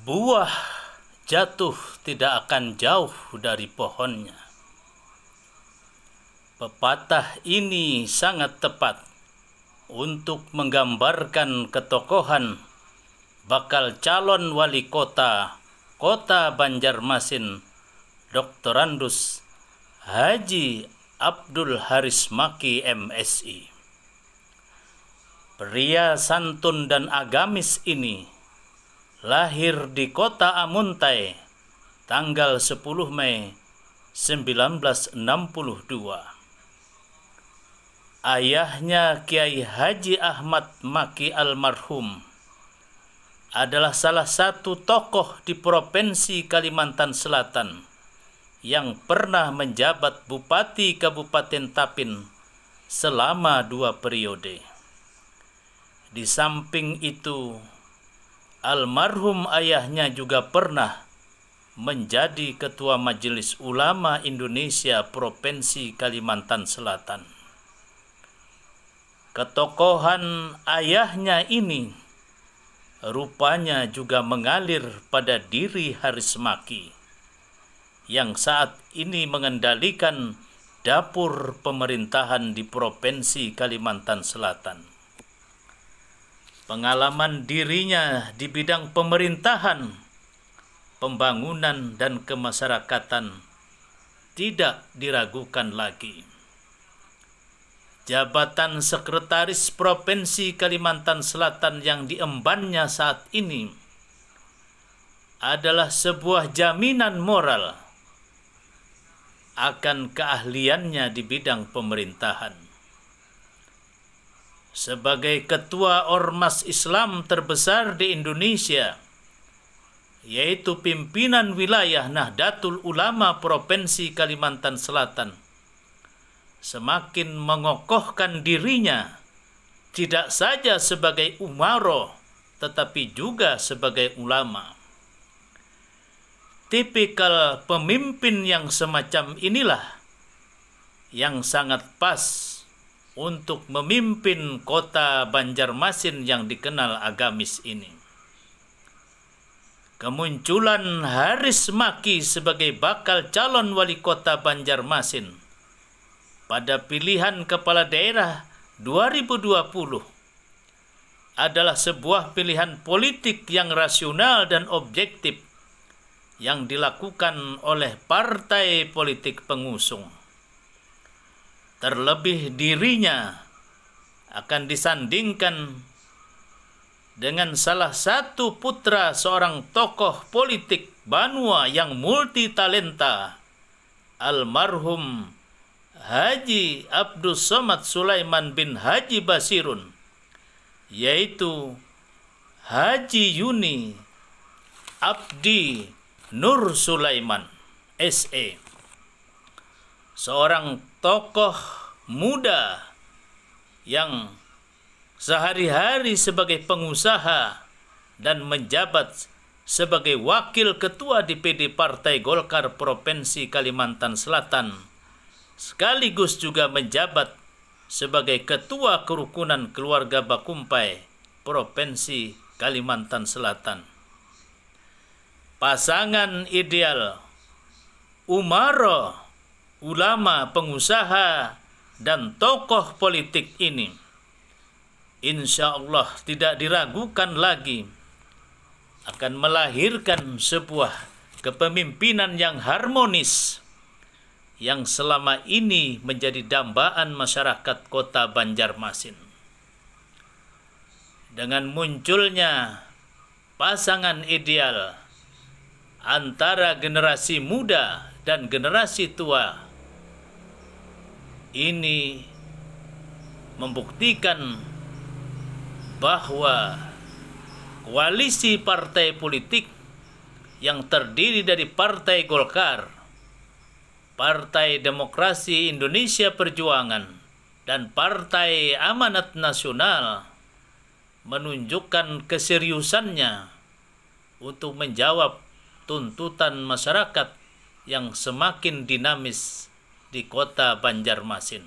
Buah jatuh tidak akan jauh dari pohonnya. Pepatah ini sangat tepat untuk menggambarkan ketokohan bakal calon wali kota Banjarmasin, Dr. Andus Haji Abdul Haris Maki MSI. Pria santun dan agamis ini lahir di kota Amuntai tanggal 10 Mei 1962. Ayahnya Kiai Haji Ahmad Maki almarhum adalah salah satu tokoh di Provinsi Kalimantan Selatan yang pernah menjabat Bupati Kabupaten Tapin selama 2 periode. Di samping itu, almarhum ayahnya juga pernah menjadi Ketua Majelis Ulama Indonesia Provinsi Kalimantan Selatan. Ketokohan ayahnya ini rupanya juga mengalir pada diri Haris Maki yang saat ini mengendalikan dapur pemerintahan di Provinsi Kalimantan Selatan. Pengalaman dirinya di bidang pemerintahan, pembangunan, dan kemasyarakatan tidak diragukan lagi. Jabatan Sekretaris Provinsi Kalimantan Selatan yang diembannya saat ini adalah sebuah jaminan moral akan keahliannya di bidang pemerintahan. Sebagai ketua Ormas Islam terbesar di Indonesia, yaitu pimpinan wilayah Nahdlatul Ulama Provinsi Kalimantan Selatan, semakin mengokohkan dirinya tidak saja sebagai umaro tetapi juga sebagai ulama. Tipikal pemimpin yang semacam inilah yang sangat pas untuk memimpin kota Banjarmasin yang dikenal agamis ini. Kemunculan Haris Maki sebagai bakal calon wali kota Banjarmasin pada pilihan kepala daerah 2020 adalah sebuah pilihan politik yang rasional dan objektif yang dilakukan oleh partai politik pengusung. Terlebih dirinya akan disandingkan dengan salah satu putra seorang tokoh politik Banua yang multitalenta, almarhum Haji Abdul Somad Sulaiman bin Haji Basirun, yaitu Haji Yuni Abdi Nur Sulaiman SE, seorang tokoh muda yang sehari-hari sebagai pengusaha dan menjabat sebagai wakil ketua DPD Partai Golkar Provinsi Kalimantan Selatan, sekaligus juga menjabat sebagai Ketua Kerukunan Keluarga Bakumpai Provinsi Kalimantan Selatan. Pasangan ideal umaro, ulama, pengusaha, dan tokoh politik ini insya Allah tidak diragukan lagi akan melahirkan sebuah kepemimpinan yang harmonis yang selama ini menjadi dambaan masyarakat kota Banjarmasin. Dengan munculnya pasangan ideal antara generasi muda dan generasi tua, ini membuktikan bahwa koalisi partai politik yang terdiri dari Partai Golkar, Partai Demokrasi Indonesia Perjuangan, dan Partai Amanat Nasional menunjukkan keseriusannya untuk menjawab tuntutan masyarakat yang semakin dinamis di kota Banjarmasin.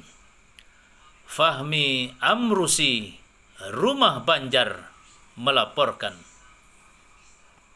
Fahmi Amrusi, Rumah Banjar, melaporkan.